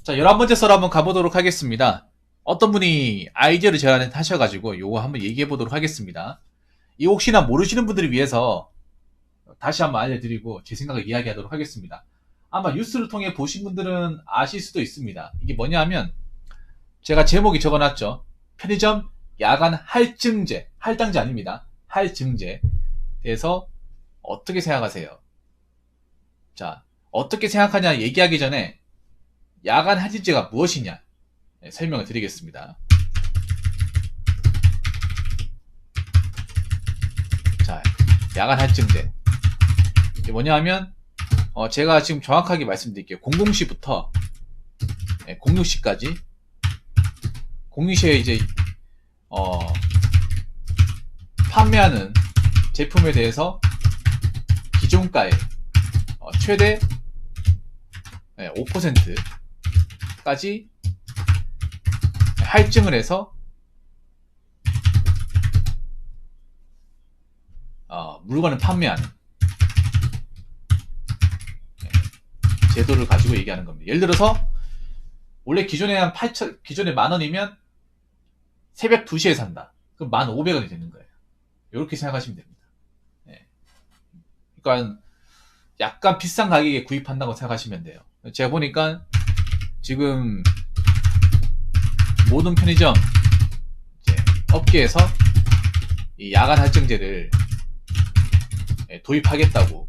자, 11번째 썰 한번 가보도록 하겠습니다. 어떤 분이 아이디어를 제안하셔가지고 요거 한번 얘기해보도록 하겠습니다. 이 혹시나 모르시는 분들을 위해서 다시 한번 알려드리고 제 생각을 이야기하도록 하겠습니다. 아마 뉴스를 통해 보신 분들은 아실 수도 있습니다. 이게 뭐냐 하면 제가 제목이 적어놨죠. 편의점 야간 할증제, 할당제 아닙니다. 할증제에 대해서 어떻게 생각하세요? 자, 어떻게 생각하냐 얘기하기 전에 야간 할증제가 무엇이냐 설명을 드리겠습니다. 자, 야간 할증제 이게 뭐냐 하면 제가 지금 정확하게 말씀드릴게요. 00시부터 06시까지 06시에 이제 판매하는 제품에 대해서 기존가에 최대 5%까지 할증을 해서 물건을 판매하는 제도를 가지고 얘기하는 겁니다. 예를 들어서 원래 기존에 한 8천, 기존에 10,000원이면 새벽 2시에 산다. 그럼 1,500원이 되는 거예요. 이렇게 생각하시면 됩니다. 그러니까 약간 비싼 가격에 구입한다고 생각하시면 돼요. 제가 보니까 지금 모든 편의점 업계에서 이 야간 할증제를 도입하겠다고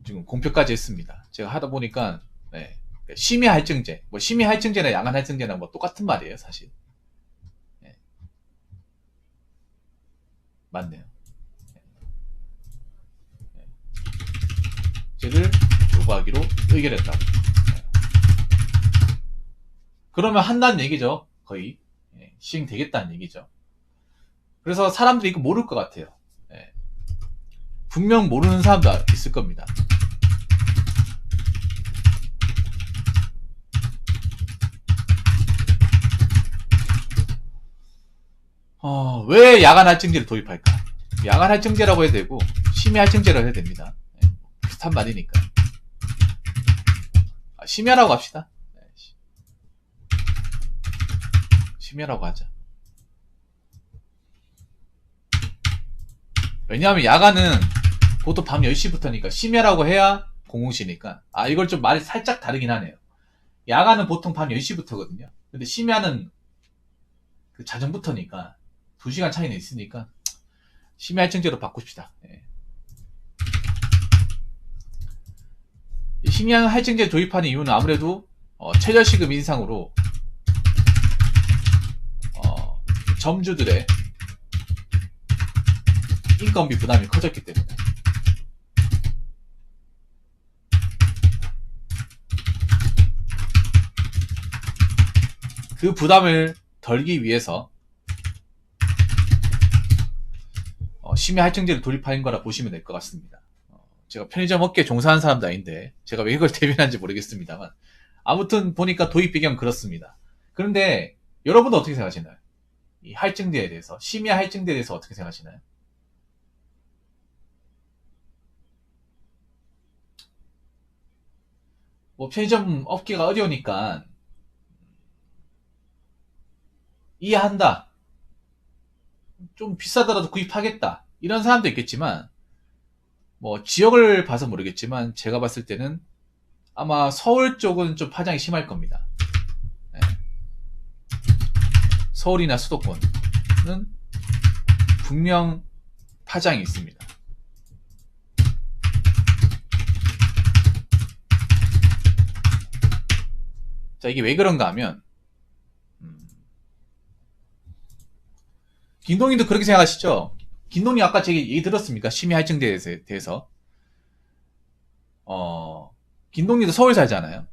지금 공표까지 했습니다. 제가 하다 보니까 심야 할증제, 뭐 심야 할증제나 야간 할증제나 뭐 똑같은 말이에요, 사실. 맞네요. 제를 요구하기로 의결했다고. 그러면 한다는 얘기죠. 거의 시행되겠다는 얘기죠. 그래서 사람들이 이거 모를 것 같아요. 분명 모르는 사람도 있을 겁니다. 왜 야간 할증제를 도입할까? 야간 할증제라고 해야 되고 심야 할증제라고 해야 됩니다. 비슷한 말이니까. 심야라고 합시다. 심야라고 하자. 왜냐하면 야간은 보통 밤 10시부터니까 심야라고 해야 00시니까. 이걸 좀 말이 살짝 다르긴 하네요. 야간은 보통 밤 10시부터거든요. 근데 심야는 그 자정부터니까 2시간 차이는 있으니까 심야 할증제로 바꿉시다. 심야 할증제 도입하는 이유는 아무래도 최저시급 인상으로 점주들의 인건비 부담이 커졌기 때문에 그 부담을 덜기 위해서 심야 할증제를 도입한 거라 보시면 될 것 같습니다. 제가 편의점 업계에 종사하는 사람도 아닌데 제가 왜 이걸 대변하는지 모르겠습니다만 아무튼 보니까 도입 배경 그렇습니다. 그런데 여러분은 어떻게 생각하시나요? 이 할증제에 대해서, 심야 할증제에 대해서 어떻게 생각하시나요? 뭐 편의점 업계가 어려우니까 이해한다. 좀 비싸더라도 구입하겠다. 이런 사람도 있겠지만 뭐 지역을 봐서 모르겠지만 제가 봤을 때는 아마 서울 쪽은 좀 파장이 심할 겁니다. 서울이나 수도권은 분명 파장이 있습니다. 자, 이게 왜 그런가 하면 김동희도 그렇게 생각하시죠? 김동희 아까 제 얘기 들었습니까? 심야 할증제에 대해서. 김동희도 서울 살잖아요.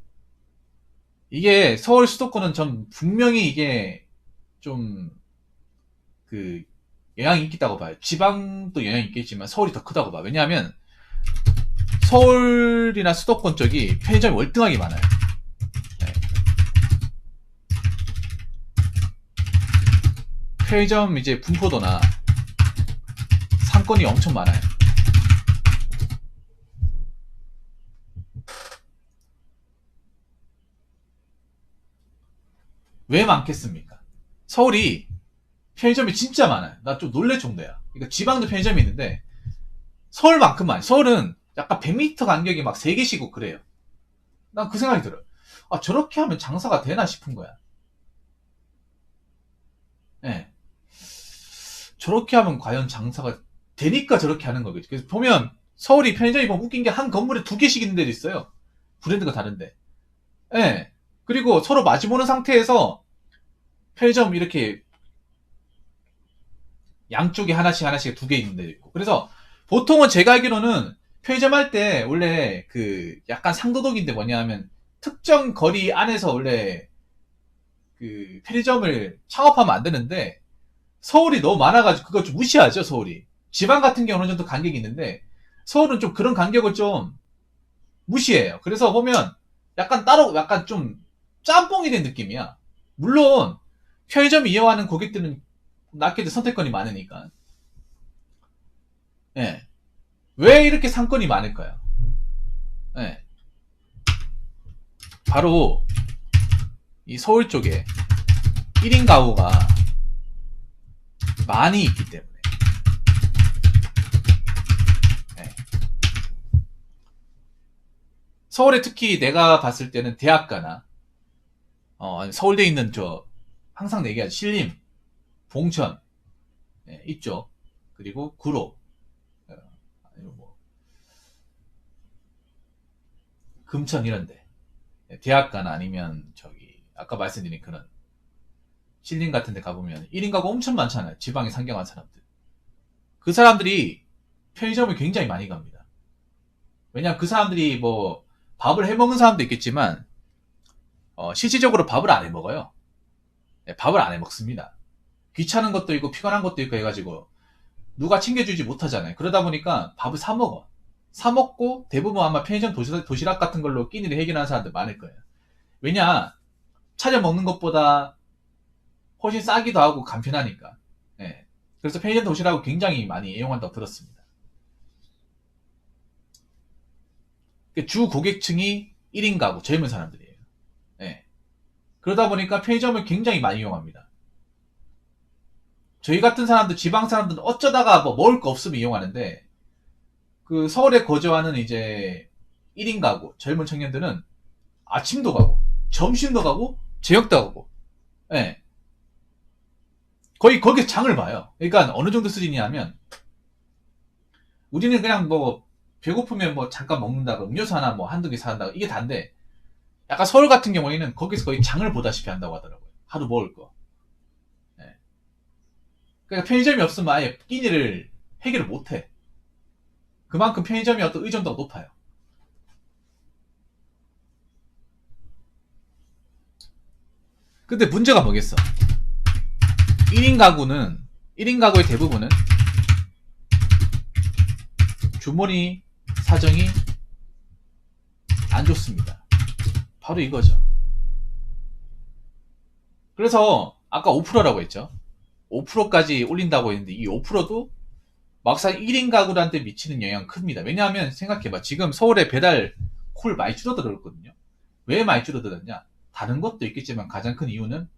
이게 서울 수도권은 전 분명히 이게 좀 그 영향이 있다고 봐요. 지방도 영향이 있겠지만 서울이 더 크다고 봐요. 왜냐하면 서울이나 수도권 쪽이 편의점이 월등하게 많아요. 편의점 이제 분포도나 상권이 엄청 많아요. 왜 많겠습니까? 서울이 편의점이 진짜 많아요. 나 좀 놀랄 정도야. 그러니까 지방도 편의점이 있는데 서울만큼 많아요. 서울은 약간 100m 간격이 막 3개씩 그래요. 난 그 생각이 들어요. 아, 저렇게 하면 장사가 되나 싶은 거야. 예. 저렇게 하면 과연 장사가 되니까 저렇게 하는 거겠지. 그래서 보면 서울이 편의점이 보면 웃긴 게 한 건물에 2개씩 있는 데도 있어요. 브랜드가 다른데. 예. 그리고 서로 마주보는 상태에서 편의점 이렇게 양쪽에 하나씩 하나씩 2개 있는 데도 있고. 그래서 보통은 제가 알기로는 편의점 할 때 원래 그 약간 상도덕인데 뭐냐 하면 특정 거리 안에서 원래 그 편의점을 창업하면 안 되는데 서울이 너무 많아가지고 그걸 좀 무시하죠, 서울이. 지방 같은 경우는 어느 정도 간격이 있는데 서울은 좀 그런 간격을 좀 무시해요. 그래서 보면 약간 따로 약간 좀 짬뽕이 된 느낌이야. 물론 편의점 이용하는 고객들은 낮게도 선택권이 많으니까. 예. 왜 이렇게 상권이 많을까요? 예. 바로 이 서울 쪽에 1인 가구가 많이 있기 때문에. 예. 서울에 특히 내가 봤을 때는 대학가나 서울대에 있는 저 항상 얘기하죠. 신림, 봉천, 예, 이쪽, 그리고 구로, 아니면 뭐 금천 이런데 대학가나 아니면 저기 아까 말씀드린 그런 신림 같은 데 가보면 1인 가구 엄청 많잖아요. 지방에 상경한 사람들. 그 사람들이 편의점을 굉장히 많이 갑니다. 왜냐면 그 사람들이 뭐 밥을 해 먹는 사람도 있겠지만 실질적으로 밥을 안 해 먹어요. 네, 밥을 안 해 먹습니다. 귀찮은 것도 있고 피곤한 것도 있고 해가지고 누가 챙겨주지 못하잖아요. 그러다 보니까 밥을 사 먹어. 사 먹고 대부분 아마 편의점 도시락 같은 걸로 끼니를 해결하는 사람들 많을 거예요. 왜냐, 차려 먹는 것보다 훨씬 싸기도 하고 간편하니까. 예. 그래서 편의점 도시락을 굉장히 많이 애용한다고 들었습니다. 주 고객층이 1인 가구, 젊은 사람들이에요. 예. 그러다 보니까 편의점을 굉장히 많이 이용합니다. 저희 같은 사람들, 지방 사람들은 어쩌다가 뭐 먹을 거 없으면 이용하는데, 그 서울에 거주하는 이제 1인 가구, 젊은 청년들은 아침도 가고, 점심도 가고, 저녁도 가고, 예. 거의 거기서 장을 봐요. 그러니까 어느 정도 수준이냐면, 우리는 그냥 뭐, 배고프면 뭐 잠깐 먹는다고, 음료수 하나 뭐 한두 개 사는다고, 이게 단데, 약간 서울 같은 경우에는 거기서 거의 장을 보다시피 한다고 하더라고요. 하루 먹을 거. 예. 그러니까 편의점이 없으면 아예 끼니를 해결을 못 해. 그만큼 편의점이 어떤 의존도가 높아요. 근데 문제가 뭐겠어? 1인 가구는, 1인 가구의 대부분은 주머니 사정이 안 좋습니다. 바로 이거죠. 그래서 아까 5%라고 했죠. 5%까지 올린다고 했는데 이 5%도 막상 1인 가구한테 미치는 영향은 큽니다. 왜냐하면 생각해봐. 지금 서울에 배달 콜 많이 줄어들었거든요. 왜 많이 줄어들었냐? 다른 것도 있겠지만 가장 큰 이유는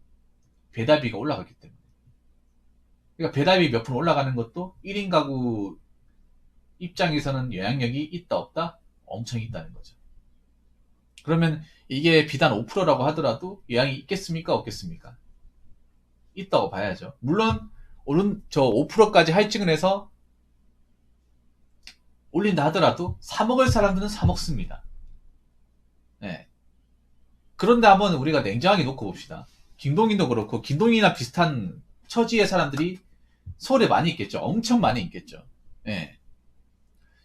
배달비가 올라갔기 때문에. 그러니까 배달비 몇 푼 올라가는 것도 1인 가구 입장에서는 영향력이 있다 없다? 엄청 있다는 거죠. 그러면 이게 비단 5%라고 하더라도 영향이 있겠습니까? 없겠습니까? 있다고 봐야죠. 물론 오른 저 5%까지 할증을 해서 올린다 하더라도 사 먹을 사람들은 사 먹습니다. 네. 그런데 한번 우리가 냉정하게 놓고 봅시다. 김동인도 그렇고 김동인이나 비슷한 처지의 사람들이 서울에 많이 있겠죠. 엄청 많이 있겠죠. 네.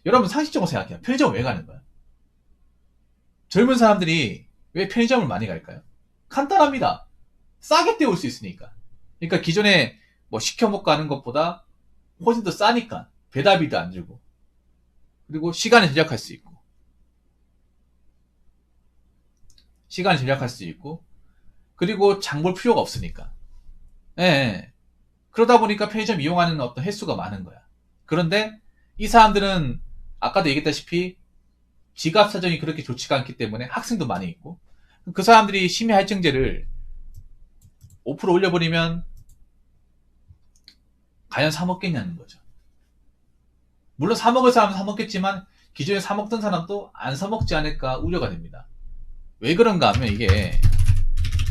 여러분 상식적으로 생각해요. 편의점 왜 가는 거야? 젊은 사람들이 왜 편의점을 많이 갈까요? 간단합니다. 싸게 때울 수 있으니까. 그러니까 기존에 뭐 시켜 먹고 하는 것보다 훨씬 더 싸니까 배달비도 안 들고 그리고 시간을 절약할 수 있고 그리고 장볼 필요가 없으니까. 예, 예. 그러다 보니까 편의점 이용하는 어떤 횟수가 많은 거야. 그런데 이 사람들은 아까도 얘기했다시피 지갑 사정이 그렇게 좋지가 않기 때문에 학생도 많이 있고 그 사람들이 심야 할증제를 5% 올려버리면 과연 사 먹겠냐는 거죠. 물론 사 먹을 사람은 사 먹겠지만 기존에 사 먹던 사람도 안 사 먹지 않을까 우려가 됩니다. 왜 그런가 하면 이게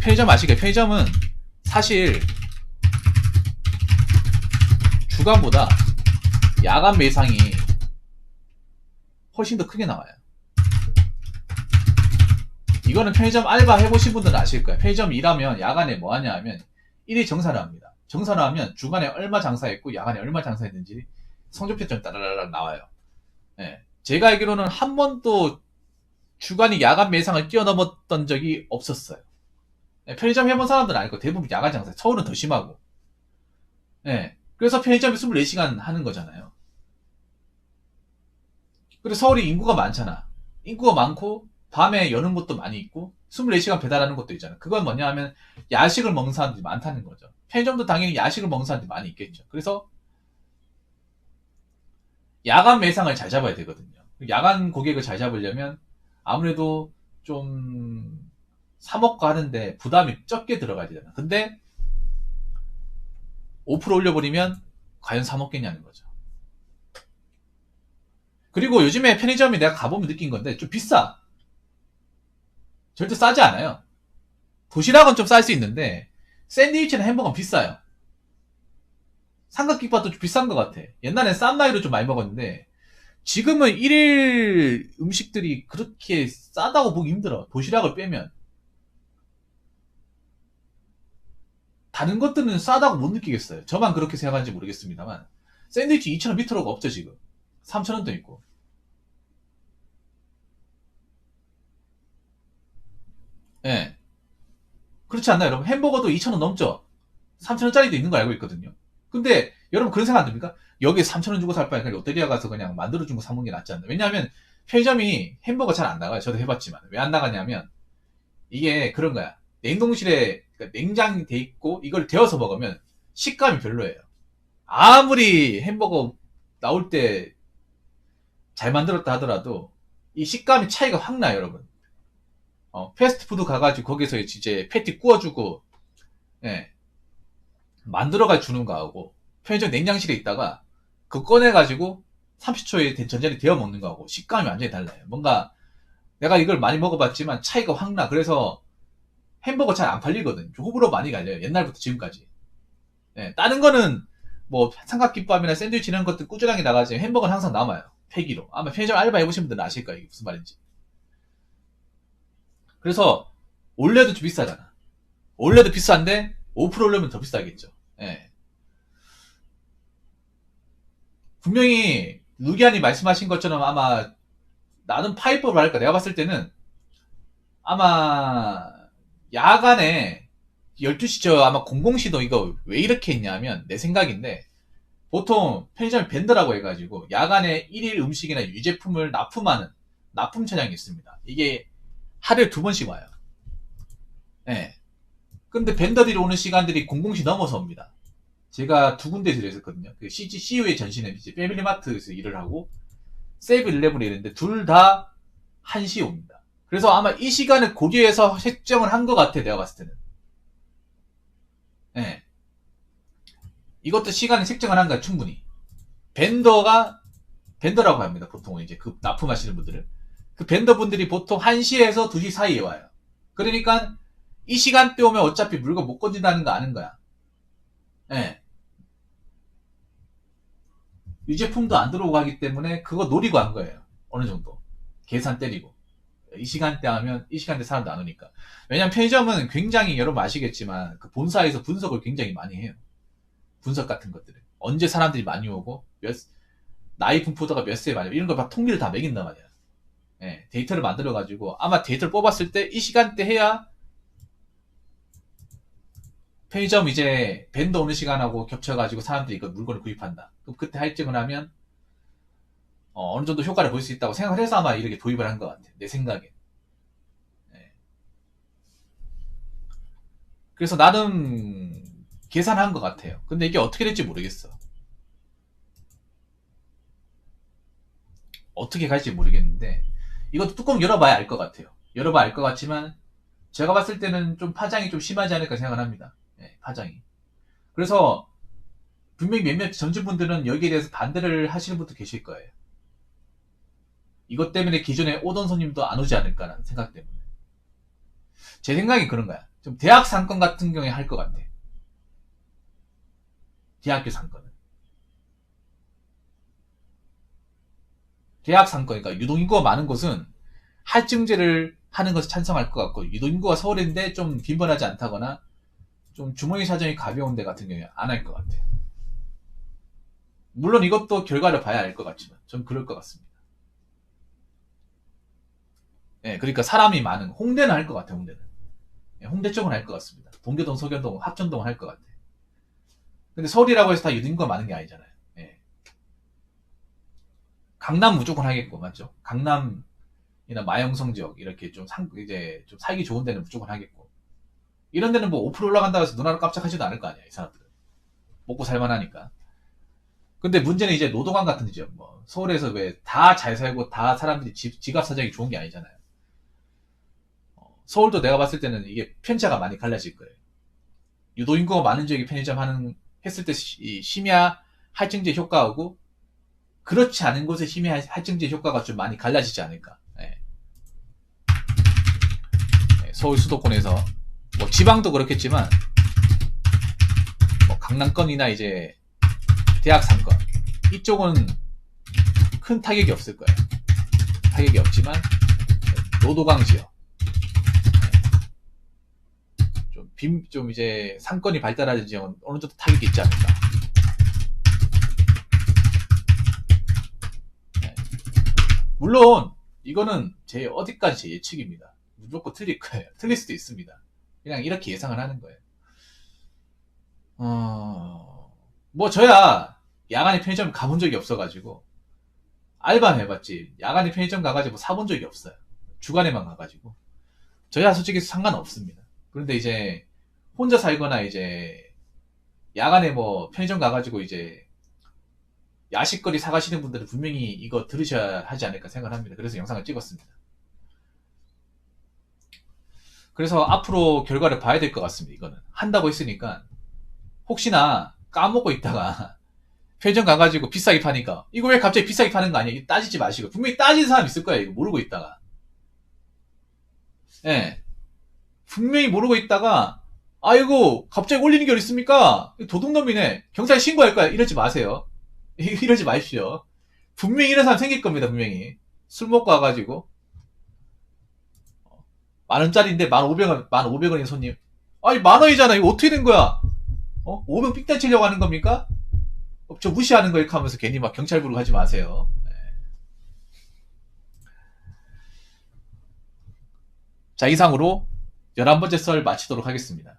편의점 아시게 편의점은 사실 주간보다 야간 매상이 훨씬 더 크게 나와요. 이거는 편의점 알바 해보신 분들은 아실 거예요. 편의점 일하면 야간에 뭐 하냐 하면 일이 정산을 합니다. 정산을 하면 주간에 얼마 장사했고 야간에 얼마 장사했는지 성적표처럼 따라라락 나와요. 네. 제가 알기로는 한 번도 주간이 야간 매상을 뛰어넘었던 적이 없었어요. 네. 편의점 해본 사람들은 알고 대부분 야간 장사. 서울은 더 심하고. 네. 그래서 편의점이 24시간 하는 거잖아요. 그리고 서울이 인구가 많잖아. 인구가 많고 밤에 여는 곳도 많이 있고 24시간 배달하는 곳도 있잖아. 그건 뭐냐 하면 야식을 먹는 사람들이 많다는 거죠. 편의점도 당연히 야식을 먹는 사람들이 많이 있겠죠. 그래서 야간 매상을 잘 잡아야 되거든요. 야간 고객을 잘 잡으려면 아무래도 좀 사먹고 하는데 부담이 적게 들어가야 되잖아. 근데 5% 올려버리면 과연 사먹겠냐는 거죠. 그리고 요즘에 편의점이 내가 가보면 느낀 건데 좀 비싸. 절대 싸지 않아요. 도시락은 좀 쌀 수 있는데 샌드위치나 햄버거는 비싸요. 삼각김밥도 좀 비싼 것 같아. 옛날엔 싼 나이로 좀 많이 먹었는데 지금은 일일 음식들이 그렇게 싸다고 보기 힘들어. 도시락을 빼면. 다른 것들은 싸다고 못 느끼겠어요. 저만 그렇게 생각하는지 모르겠습니다만 샌드위치 2,000원 밑으로가 없죠 지금. 3,000원도 있고. 예. 그렇지 않나요 여러분? 햄버거도 2,000원 넘죠? 3,000원짜리도 있는 거 알고 있거든요. 근데 여러분 그런 생각 안 듭니까? 여기에 3,000원 주고 살 바에 그냥 롯데리아 가서 그냥 만들어준 거 사먹는 게 낫지 않나? 왜냐하면 편의점이 햄버거 잘 안 나가요. 저도 해봤지만. 왜 안 나가냐면 이게 그런 거야. 냉동실에 그러니까 냉장돼 있고 이걸 데워서 먹으면 식감이 별로예요. 아무리 햄버거 나올 때 잘 만들었다 하더라도 이 식감이 차이가 확 나요, 여러분. 패스트푸드 가가지고 거기서 이제 패티 구워주고 예, 만들어가 주는 거하고 편의점 냉장실에 있다가 그거 꺼내가지고 30초에 전자레인지 데워 먹는 거하고 식감이 완전히 달라요. 뭔가 내가 이걸 많이 먹어봤지만 차이가 확 나. 그래서 햄버거 잘 안 팔리거든. 호불호 많이 갈려요. 옛날부터 지금까지. 예, 다른 거는 뭐 삼각김밥이나 샌드위치 이런 것들 꾸준하게 나가지만 햄버거는 항상 남아요. 폐기로. 아마 편의점 알바 해보신 분들은 아실 거예요. 이게 무슨 말인지. 그래서 올려도 좀 비싸잖아. 올려도 비싼데 5% 올려면 더 비싸겠죠. 예. 분명히 루기안이 말씀하신 것처럼 아마 나는 파이법을 할까? 내가 봤을 때는 아마 야간에 12시 저 아마 00시도 이거 왜 이렇게 했냐면 내 생각인데 보통 편의점에 밴더라고 해가지고 야간에 1일 음식이나 유제품을 납품하는 납품 차량이 있습니다. 이게 하루에 2번씩 와요. 예. 근데 밴더들이 오는 시간들이 00시 넘어서 옵니다. 제가 2군데에서 일했었거든요. 그 CU의 전신에 이제 패밀리마트에서 일을 하고 세이브일레븐에 일했는데 둘 다 1시에 옵니다. 그래서 아마 이 시간을 고려해서 책정을 한 것 같아 내가 봤을 때는. 예. 이것도 시간을 책정을 한 거야 충분히. 밴더라고 합니다. 보통 이제 그 납품하시는 분들은 그 밴더분들이 보통 1시에서 2시 사이에 와요. 그러니까 이 시간대 오면 어차피 물건 못 건진다는 거 아는 거야. 예. 유제품도 안 들어오고 하기 때문에 그거 노리고 한 거예요. 어느 정도. 계산 때리고. 이 시간대 하면 이 시간대 사람도 안 오니까. 왜냐면 편의점은 굉장히 여러분 아시겠지만 그 본사에서 분석을 굉장히 많이 해요. 분석 같은 것들을. 언제 사람들이 많이 오고 나이 분포도가 몇 세에 많이 오고 이런 걸 막 통계를 다 매긴단 말이야. 예, 데이터를 만들어가지고 아마 데이터를 뽑았을 때 이 시간대 해야 편의점 이제 밴더 오는 시간하고 겹쳐가지고 사람들이 이거 물건을 구입한다. 그럼 그때 할증을 하면 어느 정도 효과를 볼 수 있다고 생각을 해서 아마 이렇게 도입을 한 것 같아. 내 생각에. 네. 그래서 나름 계산한 것 같아요. 근데 이게 어떻게 될지 모르겠어. 어떻게 갈지 모르겠는데 이것도 뚜껑 열어봐야 알 것 같아요. 열어봐야 알 것 같지만 제가 봤을 때는 좀 파장이 좀 심하지 않을까 생각을 합니다. 예, 파장이. 그래서 분명히 몇몇 전주분들은 여기에 대해서 반대를 하시는 분도 계실 거예요. 이것 때문에 기존에 오던 손님도 안 오지 않을까라는 생각 때문에. 제 생각이 그런 거야. 좀 대학 상권 같은 경우에 할 것 같아. 대학교 상권은. 대학 상권, 그러니까 유동인구가 많은 곳은 할증제를 하는 것을 찬성할 것 같고, 유동인구가 서울인데 좀 빈번하지 않다거나 좀 주머니 사정이 가벼운 데 같은 경우에 안 할 것 같아요. 물론 이것도 결과를 봐야 알 것 같지만 전 그럴 것 같습니다. 예, 그러니까 사람이 많은 홍대는 할 것 같아요. 홍대는. 예, 홍대 쪽은 할 것 같습니다. 동교동, 서교동, 합천동은 할 것 같아요. 근데 서울이라고 해서 다 유동인구가 많은 게 아니잖아요. 예. 강남 무조건 하겠고, 맞죠? 강남이나 마영성 지역 이렇게 좀 이제 좀 살기 좋은 데는 무조건 하겠고, 이런 데는 뭐 5% 올라간다고 해서 눈알을 깜짝하지도 않을 거 아니야, 이 사람들은. 먹고 살만하니까. 근데 문제는 이제 노동강 같은 지역, 뭐 서울에서 왜 다 잘 살고 다 사람들이 지갑 사정이 좋은 게 아니잖아요. 서울도 내가 봤을 때는 이게 편차가 많이 갈라질 거예요. 유도인구가 많은 지역에 편의점 했을 때 심야 할증제 효과하고 그렇지 않은 곳의 심야 할증제 효과가 좀 많이 갈라지지 않을까. 네. 네, 서울 수도권에서 뭐 지방도 그렇겠지만 뭐 강남권이나 이제 대학 상권 이쪽은 큰 타격이 없을 거예요. 타격이 없지만 노도강 지역 좀 이제 상권이 발달하는 지역은 어느 정도 타격이 있지 않을까. 네. 물론 이거는 제 어디까지 제 예측입니다. 무조건 틀릴 거예요. 틀릴 수도 있습니다. 그냥 이렇게 예상을 하는 거예요. 뭐 저야 야간에 편의점 가본 적이 없어가지고 알바는 해봤지 야간에 편의점 가가지고 사본 적이 없어요. 주간에만 가가지고 저야 솔직히 상관없습니다. 그런데 이제 혼자 살거나 이제 야간에 뭐 편의점 가가지고 이제 야식거리 사가시는 분들은 분명히 이거 들으셔야 하지 않을까 생각합니다. 그래서 영상을 찍었습니다. 그래서 앞으로 결과를 봐야 될 것 같습니다. 이거는 한다고 했으니까 혹시나 까먹고 있다가 편의점 가가지고 비싸게 파니까 이거 왜 갑자기 비싸게 파는 거 아니야? 따지지 마시고 분명히 따지는 사람 있을 거예요. 이거 모르고 있다가 예 분명히 모르고 있다가 아이고 갑자기 올리는 게 어디 있습니까? 도둑놈이네. 경찰에 신고할 거야. 이러지 마세요. 이러지 마십시오. 분명히 이런 사람 생길 겁니다. 분명히 술 먹고 와가지고 10,000원짜리인데 1,500원인 손님. 아니 10,000원이잖아. 이거 어떻게 된 거야? 500 삑단 치려고 하는 겁니까? 저 무시하는 거 이렇게 하면서 괜히 막 경찰 부르고 하지 마세요. 네. 자 이상으로 11번째 썰 마치도록 하겠습니다.